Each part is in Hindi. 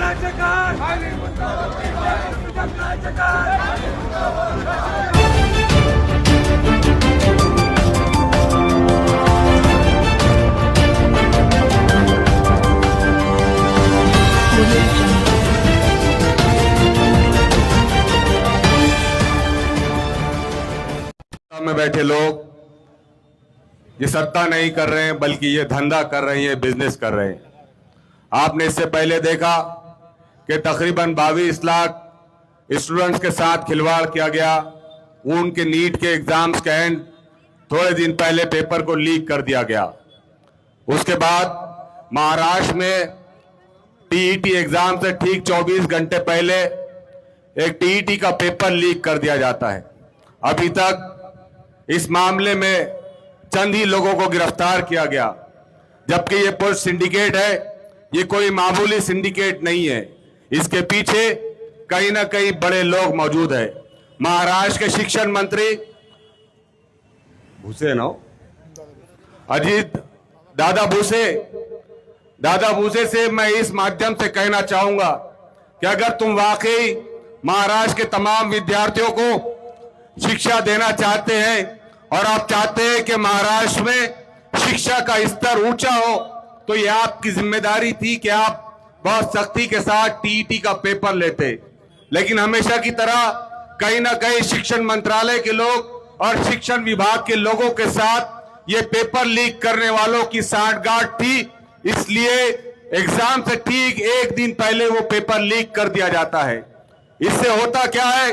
में बैठे लोग ये सत्ता नहीं कर रहे हैं, बल्कि ये धंधा कर रहे हैं, बिजनेस कर रहे हैं। आपने इससे पहले देखा कि तकरीबन 22 लाख स्टूडेंट्स के साथ खिलवाड़ किया गया। उनके नीट के एग्जाम्स के एंड थोड़े दिन पहले पेपर को लीक कर दिया गया। उसके बाद महाराष्ट्र में टीईटी एग्जाम से ठीक 24 घंटे पहले एक टीईटी का पेपर लीक कर दिया जाता है। अभी तक इस मामले में चंद ही लोगों को गिरफ्तार किया गया, जबकि ये पूरा सिंडिकेट है। ये कोई मामूली सिंडिकेट नहीं है, इसके पीछे कहीं ना कहीं बड़े लोग मौजूद है। महाराष्ट्र के शिक्षण मंत्री भूसे अजीत दादा भूसे से मैं इस माध्यम से कहना चाहूंगा कि अगर तुम वाकई महाराष्ट्र के तमाम विद्यार्थियों को शिक्षा देना चाहते हैं और आप चाहते हैं कि महाराष्ट्र में शिक्षा का स्तर ऊंचा हो, तो यह आपकी जिम्मेदारी थी कि आप बहुत सख्ती के साथ टीईटी का पेपर लेते। लेकिन हमेशा की तरह कहीं ना कहीं शिक्षण मंत्रालय के लोग और शिक्षण विभाग के लोगों के साथ ये पेपर लीक करने वालों की सांठगांठ थी, इसलिए एग्जाम से ठीक एक दिन पहले वो पेपर लीक कर दिया जाता है। इससे होता क्या है?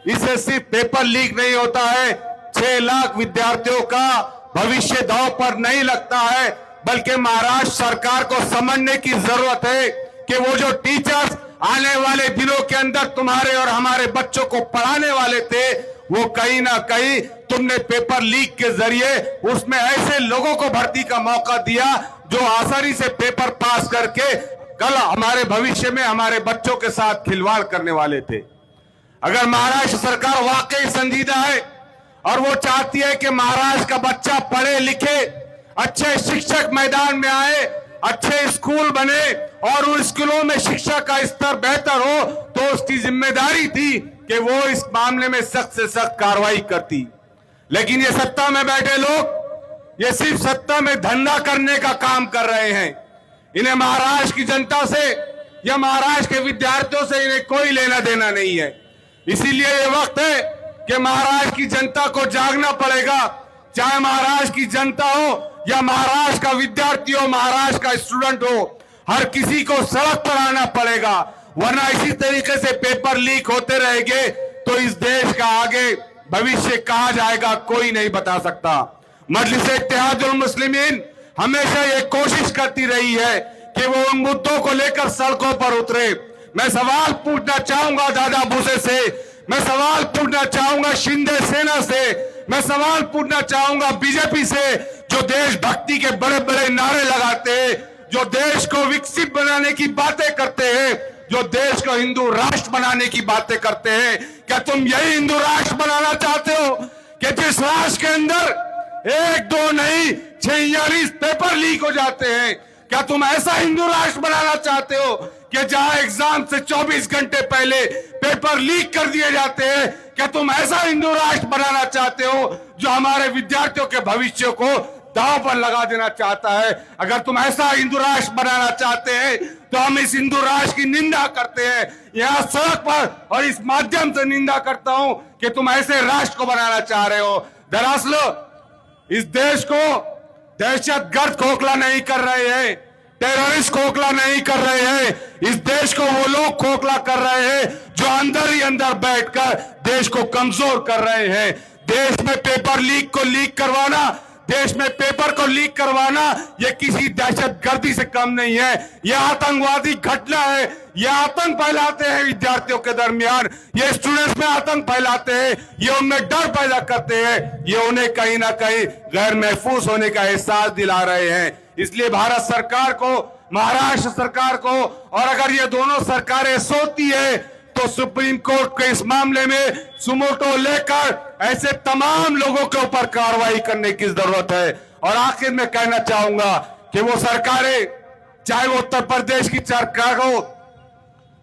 इससे सिर्फ पेपर लीक नहीं होता है, 6 लाख विद्यार्थियों का भविष्य दांव पर नहीं लगता है, बल्कि महाराष्ट्र सरकार को समझने की जरूरत है कि वो जो टीचर्स आने वाले दिनों के अंदर तुम्हारे और हमारे बच्चों को पढ़ाने वाले थे, वो कहीं ना कहीं तुमने पेपर लीक के जरिए उसमें ऐसे लोगों को भर्ती का मौका दिया जो आसानी से पेपर पास करके कल हमारे भविष्य में हमारे बच्चों के साथ खिलवाड़ करने वाले थे। अगर महाराष्ट्र सरकार वाकई संजीदा है और वो चाहती है कि महाराष्ट्र का बच्चा पढ़े लिखे, अच्छे शिक्षक मैदान में आए, अच्छे स्कूल बने और उन स्कूलों में शिक्षा का स्तर बेहतर हो, तो उसकी जिम्मेदारी थी कि वो इस मामले में सख्त से सख्त कार्रवाई करती। लेकिन ये सत्ता में बैठे लोग ये सिर्फ सत्ता में धंधा करने का काम कर रहे हैं। इन्हें महाराष्ट्र की जनता से या महाराष्ट्र के विद्यार्थियों से इन्हें कोई लेना देना नहीं है। इसीलिए ये वक्त है कि महाराष्ट्र की जनता को जागना पड़ेगा, चाहे महाराष्ट्र की जनता हो या महाराष्ट्र का विद्यार्थी हो, महाराष्ट्र का स्टूडेंट हो, हर किसी को सड़क पर आना पड़ेगा, वरना इसी तरीके से पेपर लीक होते रहेंगे तो इस देश का आगे भविष्य कहां जाएगा कोई नहीं बता सकता। मजलिस-ए-इत्तेहादुल मुस्लिमीन हमेशा ये कोशिश करती रही है कि वो उन मुद्दों को लेकर सड़कों पर उतरे। मैं सवाल पूछना चाहूंगा दादा भूसे से, मैं सवाल पूछना चाहूंगा शिंदे सेना से, मैं सवाल पूछना चाहूंगा बीजेपी से, जो देशभक्ति के बड़े बड़े नारे लगाते हैं, जो देश को विकसित बनाने की बातें करते हैं, जो देश को हिंदू राष्ट्र बनाने की बातें करते हैं, क्या तुम यही हिंदू राष्ट्र बनाना चाहते हो कि जिस राष्ट्र के अंदर 1-2 नहीं 46 पेपर लीक हो जाते हैं? क्या तुम ऐसा हिंदू राष्ट्र बनाना चाहते हो कि जहां एग्जाम से 24 घंटे पहले पेपर लीक कर दिए जाते हैं? क्या तुम ऐसा हिंदू राष्ट्र बनाना चाहते हो जो हमारे विद्यार्थियों के भविष्य को दांव पर लगा देना चाहता है? अगर तुम ऐसा हिंदू राष्ट्र बनाना चाहते हैं तो हम इस हिंदू राष्ट्र की निंदा करते हैं यहाँ सड़क पर, और इस माध्यम से निंदा करता हूं कि तुम ऐसे राष्ट्र को बनाना चाह रहे हो। दरअसल इस देश को दहशतगर्द खोखला नहीं कर रहे हैं, टेररिस्ट खोखला नहीं कर रहे हैं, इस देश को वो लोग खोखला कर रहे हैं जो अंदर ही अंदर बैठकर देश को कमजोर कर रहे हैं। देश में पेपर लीक को लीक करवाना, देश में पेपर को लीक करवाना ये किसी दहशतगर्दी से कम नहीं है, यह आतंकवादी घटना है। ये आतंक फैलाते हैं विद्यार्थियों के दरमियान, ये स्टूडेंट्स में आतंक फैलाते हैं, ये उनमें डर पैदा करते हैं, ये उन्हें कहीं ना कहीं गैर महफूज होने का एहसास दिला रहे हैं। इसलिए भारत सरकार को, महाराष्ट्र सरकार को, और अगर ये दोनों सरकारें सोती है तो सुप्रीम कोर्ट के इस मामले में सुमोटो लेकर ऐसे तमाम लोगों के ऊपर कार्रवाई करने की जरूरत है। और आखिर में कहना चाहूंगा कि वो सरकारें, चाहे वो उत्तर प्रदेश की सरकार हो,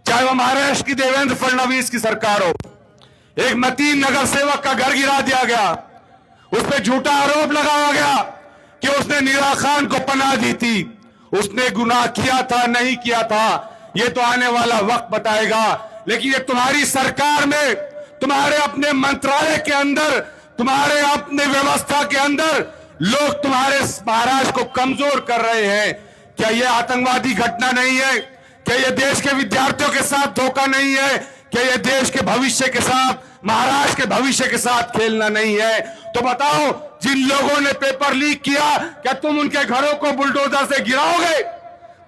चाहे वो महाराष्ट्र की देवेंद्र फडणवीस की सरकार हो। एक मतीन नगर सेवक का घर गिरा दिया गया, उस पर झूठा आरोप लगाया गया कि उसने नीरा खान को पनाह दी थी। उसने गुनाह किया था नहीं किया था ये तो आने वाला वक्त बताएगा, लेकिन ये तुम्हारी सरकार में, तुम्हारे अपने मंत्रालय के अंदर, तुम्हारे अपने व्यवस्था के अंदर लोग तुम्हारे महाराज को कमजोर कर रहे हैं। क्या ये आतंकवादी घटना नहीं है? क्या ये देश के विद्यार्थियों के साथ धोखा नहीं है? क्या ये देश के भविष्य के साथ, महाराष्ट्र के भविष्य के साथ खेलना नहीं है? तो बताओ, जिन लोगों ने पेपर लीक किया, क्या तुम उनके घरों को बुलडोजर से गिराओगे?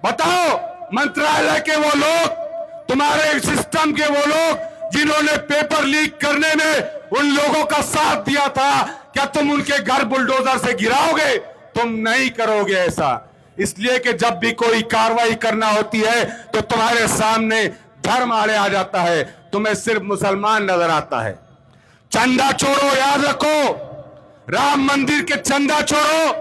बताओ, मंत्रालय के वो लोग, तुम्हारे सिस्टम के वो लोग जिन्होंने पेपर लीक करने में उन लोगों का साथ दिया था, क्या तुम उनके घर बुलडोजर से गिराओगे? तुम नहीं करोगे ऐसा, इसलिए कि जब भी कोई कार्रवाई करना होती है तो तुम्हारे सामने धर्म आड़े आ जाता है, तुम्हें सिर्फ मुसलमान नजर आता है। चंदा छोड़ो, याद रखो, राम मंदिर के चंदा छोड़ो।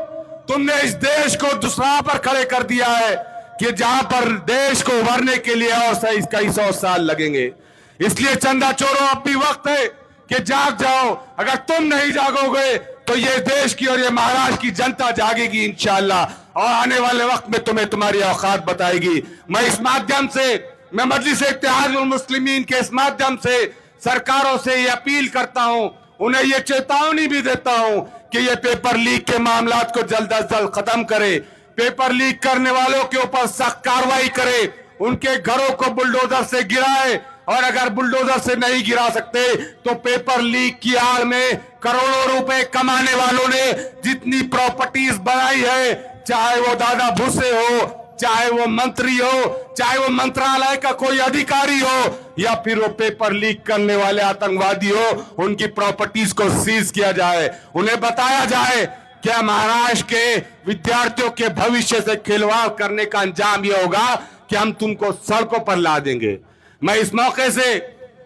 तुमने इस देश को दूसरा पर खड़े कर दिया है कि जहां पर देश को उभरने के लिए और कई 100 साल लगेंगे। इसलिए चंदा छोड़ो, अब भी वक्त है कि जाग जाओ। अगर तुम नहीं जागोगे तो ये देश की और ये महाराष्ट्र की जनता जागेगी इंशाअल्लाह, और आने वाले वक्त में तुम्हें तुम्हारी औकात बताएगी। मैं इस माध्यम से, मैं मजलिस-ए-इत्तेहादुल मुस्लिमीन के इस माध्यम से सरकारों से ये अपील करता हूं, उन्हें ये चेतावनी भी देता हूं कि ये पेपर लीक के मामलात को जल्द अज जल्द खत्म करे, पेपर लीक करने वालों के ऊपर सख्त कार्रवाई करे, उनके घरों को बुलडोजर से गिराए, और अगर बुलडोजर से नहीं गिरा सकते तो पेपर लीक की आड़ में करोड़ों रुपए कमाने वालों ने जितनी प्रॉपर्टीज बनाई है, चाहे वो दादा भूसे हो, चाहे वो मंत्री हो, चाहे वो मंत्रालय का कोई अधिकारी हो, या फिर वो पेपर लीक करने वाले आतंकवादी हो, उनकी प्रॉपर्टीज को सीज किया जाए। उन्हें बताया जाए क्या महाराष्ट्र के विद्यार्थियों के भविष्य से खिलवाड़ करने का अंजाम ये होगा कि हम तुमको सड़कों पर ला देंगे। मैं इस मौके से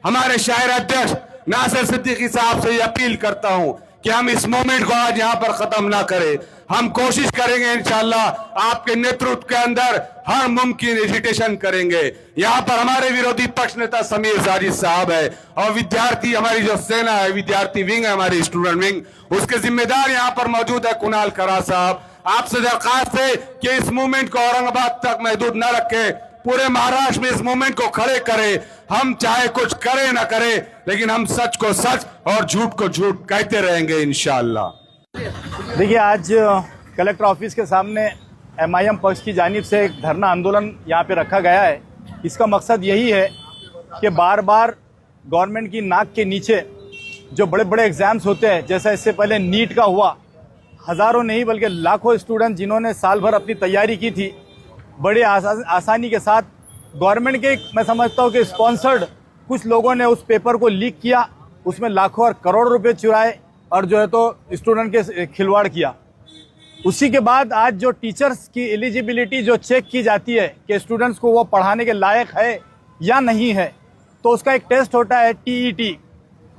हमारे शायर अध्यक्ष नासिर सिद्दीकी साहब से अपील करता हूं कि हम इस मोमेंट को आज यहां पर खत्म ना करें। हम कोशिश करेंगे इंशाअल्लाह, आपके नेतृत्व के अंदर हर मुमकिन एजिटेशन करेंगे। यहां पर हमारे विरोधी पक्ष नेता समीर साजिद साहब है, और विद्यार्थी, हमारी जो सेना है, विद्यार्थी विंग है, हमारी स्टूडेंट विंग, उसके जिम्मेदार यहां पर मौजूद है कुणाल खरा साहब। आपसे दरखास्त है कि इस मूवमेंट को औरंगाबाद तक महदूद न रखे, पूरे महाराष्ट्र में इस मूवमेंट को खड़े करें। हम चाहे कुछ करें ना करें, लेकिन हम सच को सच और झूठ को झूठ कहते रहेंगे इंशाअल्लाह। देखिए, आज कलेक्टर ऑफिस के सामने एमआईएम पक्ष की जानिब से एक धरना आंदोलन यहाँ पे रखा गया है। इसका मकसद यही है कि बार बार गवर्नमेंट की नाक के नीचे जो बड़े बड़े एग्ज़ाम्स होते हैं, जैसा इससे पहले नीट का हुआ, हज़ारों नहीं बल्कि लाखों स्टूडेंट जिन्होंने साल भर अपनी तैयारी की थी, बड़े आसानी के साथ गवर्नमेंट के, मैं समझता हूँ कि स्पॉन्सर्ड कुछ लोगों ने उस पेपर को लीक किया, उसमें लाखों और करोड़ों रुपए चुराए और जो है तो स्टूडेंट के खिलवाड़ किया। उसी के बाद आज जो टीचर्स की एलिजिबिलिटी जो चेक की जाती है कि स्टूडेंट्स को वो पढ़ाने के लायक है या नहीं है, तो उसका एक टेस्ट होता है TET,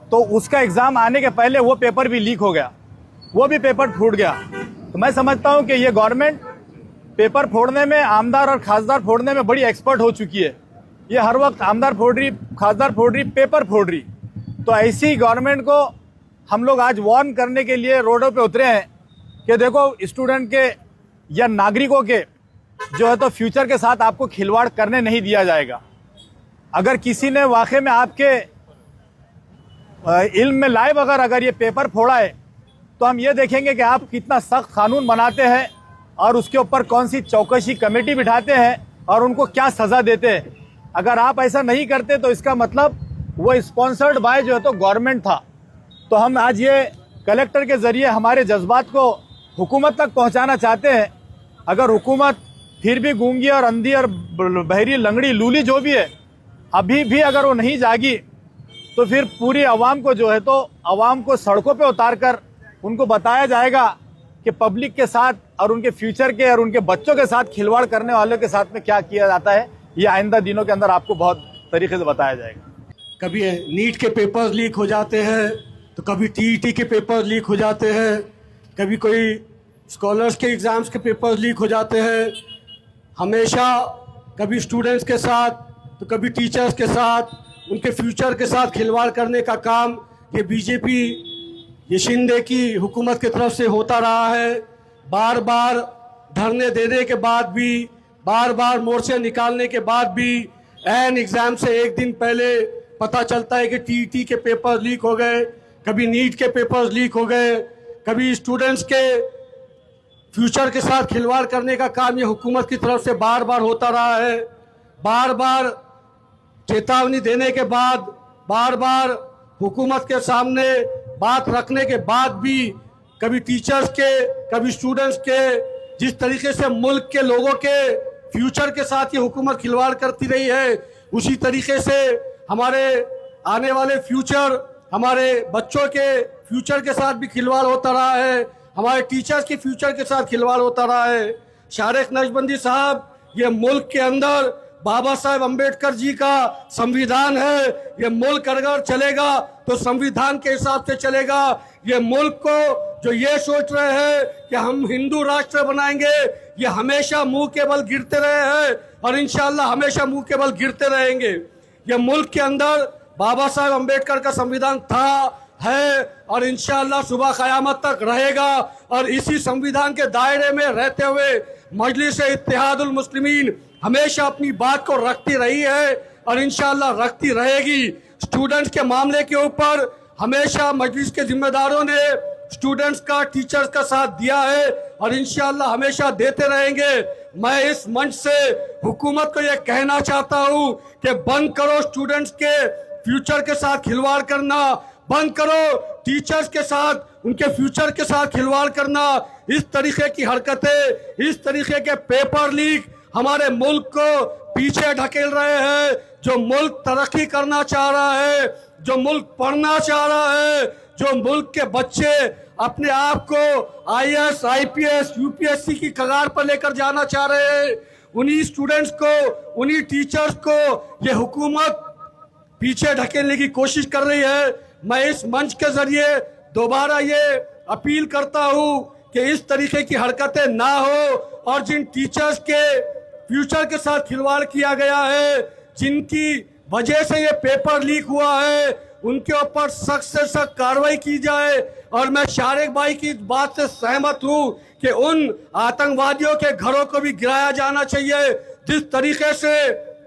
तो उसका एग्ज़ाम आने के पहले वो पेपर भी लीक हो गया, वो भी पेपर फूट गया। तो मैं समझता हूँ कि ये गवर्नमेंट पेपर फोड़ने में, आमदार और खासदार फोड़ने में बड़ी एक्सपर्ट हो चुकी है। ये हर वक्त आमदार फोड़ रही, खासदार फोड़ रही, पेपर फोड़ रही। तो ऐसी गवर्नमेंट को हम लोग आज वार्न करने के लिए रोडों पे उतरे हैं कि देखो, स्टूडेंट के या नागरिकों के जो है तो फ्यूचर के साथ आपको खिलवाड़ करने नहीं दिया जाएगा। अगर किसी ने वाकई में आपके इल्म में लाए बगैर अगर ये पेपर फोड़ा है, तो हम ये देखेंगे कि आप कितना सख्त कानून बनाते हैं और उसके ऊपर कौन सी चौकसी कमेटी बिठाते हैं और उनको क्या सज़ा देते हैं। अगर आप ऐसा नहीं करते तो इसका मतलब वो स्पॉन्सर्ड बाय जो है तो गवर्नमेंट था। तो हम आज ये कलेक्टर के ज़रिए हमारे जज्बात को हुकूमत तक पहुंचाना चाहते हैं। अगर हुकूमत फिर भी गूंगी और अंधी और बहरी, लंगड़ी, लूली जो भी है, अभी भी अगर वो नहीं जागी, तो फिर पूरी आवाम को जो है तो आवाम को सड़कों पे उतार कर उनको बताया जाएगा कि पब्लिक के साथ और उनके फ्यूचर के और उनके बच्चों के साथ खिलवाड़ करने वालों के साथ में क्या किया जाता है। ये आइंदा दिनों के अंदर आपको बहुत तरीके से बताया जाएगा। कभी नीट के पेपर्स लीक हो जाते हैं, तो कभी TET के पेपर्स लीक हो जाते हैं, कभी कोई स्कॉलर्स के एग्ज़ाम्स के पेपर्स लीक हो जाते हैं। हमेशा कभी स्टूडेंट्स के साथ तो कभी टीचर्स के साथ, उनके फ्यूचर के साथ खिलवाड़ करने का काम ये बीजेपी, ये शिंदे की हुकूमत की तरफ से होता रहा है। बार बार धरने देने के बाद भी, बार बार मोर्चे निकालने के बाद भी एन एग्ज़ाम से एक दिन पहले पता चलता है कि टीईटी के पेपर लीक हो गए, कभी नीट के पेपर्स लीक हो गए, कभी स्टूडेंट्स के फ्यूचर के साथ खिलवाड़ करने का काम ये हुकूमत की तरफ से बार बार होता रहा है। बार बार चेतावनी देने के बाद, बार बार हुकूमत के सामने बात रखने के बाद भी कभी टीचर्स के, कभी स्टूडेंट्स के, जिस तरीके से मुल्क के लोगों के फ्यूचर के साथ ये हुकूमत खिलवाड़ करती रही है, उसी तरीके से हमारे आने वाले फ्यूचर, हमारे बच्चों के फ्यूचर के साथ भी खिलवाड़ होता रहा है, हमारे टीचर्स के फ्यूचर के साथ खिलवाड़ होता रहा है। शारिक नक्शबंदी साहब, ये मुल्क के अंदर बाबा साहेब अम्बेडकर जी का संविधान है। ये मुल्क अगर चलेगा तो संविधान के हिसाब से चलेगा। ये मुल्क को जो ये सोच रहे हैं कि हम हिंदू राष्ट्र बनाएंगे, ये हमेशा मुंह के बल गिरते रहे हैं और इंशाअल्लाह हमेशा मुंह के बल गिरते रहेंगे। ये मुल्क के अंदर बाबा साहेब अम्बेडकर का संविधान था, है और इंशाअल्लाह सुबह क़यामत तक रहेगा। और इसी संविधान के दायरे में रहते हुए मजलिस इत्तेहादुल मुस्लिमीन हमेशा अपनी बात को रखती रही है और इंशाअल्लाह रखती रहेगी। स्टूडेंट्स के मामले के ऊपर हमेशा मजलिस के जिम्मेदारों ने स्टूडेंट्स का, टीचर्स का साथ दिया है और इंशाअल्लाह हमेशा देते रहेंगे। मैं इस मंच से हुकूमत को यह कहना चाहता हूँ कि बंद करो स्टूडेंट्स के फ्यूचर के साथ खिलवाड़ करना, बंद करो टीचर्स के साथ, उनके फ्यूचर के साथ खिलवाड़ करना। इस तरीके की हरकतें, इस तरीके के पेपर लीक हमारे मुल्क को पीछे ढकेल रहे हैं। जो मुल्क तरक्की करना चाह रहा है, जो मुल्क पढ़ना चाह रहा है, जो मुल्क के बच्चे अपने आप को आईएएस, आईपीएस, यूपीएससी की कगार पर लेकर जाना चाह रहे हैं, उन्हीं स्टूडेंट्स को, उन्हीं टीचर्स को ये हुकूमत पीछे ढकेलने की कोशिश कर रही है। मैं इस मंच के जरिए दोबारा ये अपील करता हूँ कि इस तरीके की हरकतें ना हो और जिन टीचर्स के फ्यूचर के साथ खिलवाड़ किया गया है, जिनकी वजह से ये पेपर लीक हुआ है, उनके ऊपर सख्त से सख्त कार्रवाई की जाए। और मैं शारिक भाई की बात से सहमत हूँ कि उन आतंकवादियों के घरों को भी गिराया जाना चाहिए। जिस तरीके से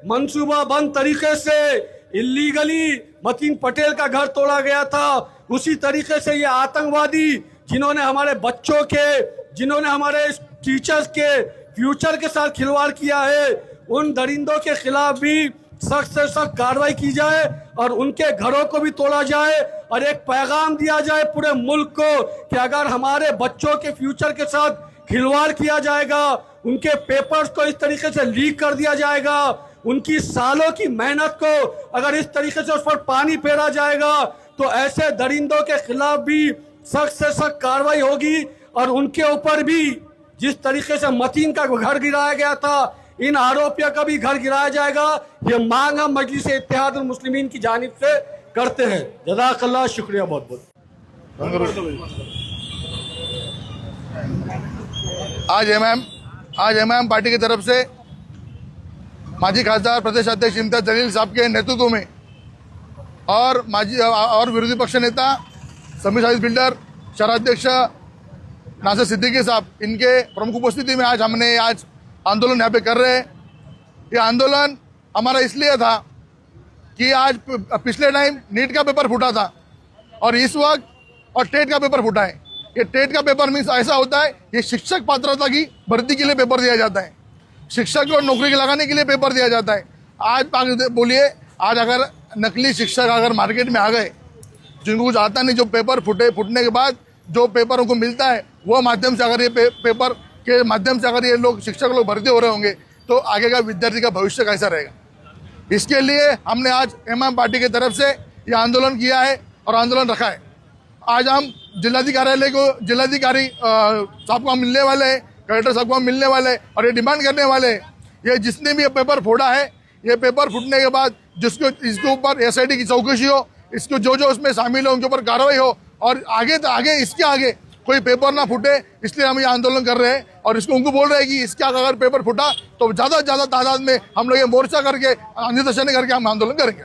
मंसूबाबंद तरीके से इलीगली मतीन पटेल का घर तोड़ा गया था, उसी तरीके से ये आतंकवादी जिन्होंने हमारे बच्चों के, जिन्होंने हमारे टीचर्स के फ्यूचर के साथ खिलवाड़ किया है, उन दरिंदों के खिलाफ भी सख्त से सख्त कार्रवाई की जाए और उनके घरों को भी तोड़ा जाए और एक पैगाम दिया जाए पूरे मुल्क को कि अगर हमारे बच्चों के फ्यूचर के साथ खिलवाड़ किया जाएगा, उनके पेपर्स को इस तरीके से लीक कर दिया जाएगा, उनकी सालों की मेहनत को अगर इस तरीके से उस पर पानी फेरा जाएगा, तो ऐसे दरिंदों के खिलाफ भी सख्त से सख्त कार्रवाई होगी और उनके ऊपर भी जिस तरीके से मतीन का घर गिराया गया था, इन आरोपियों का भी घर गिराया जाएगा। ये मांग हम मजलिस इत्तेहादुल मुस्लिमीन की जानिब से करते हैं। जज़ाकल्लाह, शुक्रिया बहुत बहुत। आज एमआईएम पार्टी की तरफ से माजी खासदार प्रदेश अध्यक्ष इम्तियाज जलील साहब के नेतृत्व में और विरोधी पक्ष नेता समीर साजिद बिल्डर, शहराध्यक्ष नासिर सिद्दीकी साहब, इनके प्रमुख उपस्थिति में हमने आंदोलन यहाँ पे कर रहे हैं। ये आंदोलन हमारा इसलिए था कि आज पिछले टाइम नीट का पेपर फूटा था और इस वक्त और टेट का पेपर फूटा है। ये टेट का पेपर मीन्स ऐसा होता है, ये शिक्षक पात्रता की भर्ती के लिए पेपर दिया जाता है, शिक्षक को नौकरी लगाने के लिए पेपर दिया जाता है। आज बोलिए, आज अगर नकली शिक्षक अगर मार्केट में आ गए, जिनको कुछ आता नहीं, जो पेपर फूटने के बाद जो पेपर उनको मिलता है, वो माध्यम से अगर ये पेपर के माध्यम से अगर ये लोग शिक्षक लोग भर्ती हो रहे होंगे, तो आगे का विद्यार्थी का भविष्य कैसा रहेगा। इसके लिए हमने आज एमआईएम पार्टी की तरफ से ये आंदोलन किया है और आंदोलन रखा है। आज हम जिलाधिकारी साहब को मिलने वाले हैं, कलेक्टर साहब को मिलने वाले हैं और ये डिमांड करने वाले हैं, ये जिसने भी ये पेपर फोड़ा है, ये पेपर फूटने के बाद इसके ऊपर एसआईटी की चौकसी हो, इसको जो उसमें शामिल हो उनके ऊपर कार्रवाई हो और आगे इसके आगे कोई पेपर ना फूटे, इसलिए हम ये आंदोलन कर रहे हैं। और इसको उनको बोल रहे हैं कि इसका अगर पेपर फूटा तो ज़्यादा से ज़्यादा तादाद में हम लोग ये मोर्चा करके निदर्शन करके हम आंदोलन करेंगे।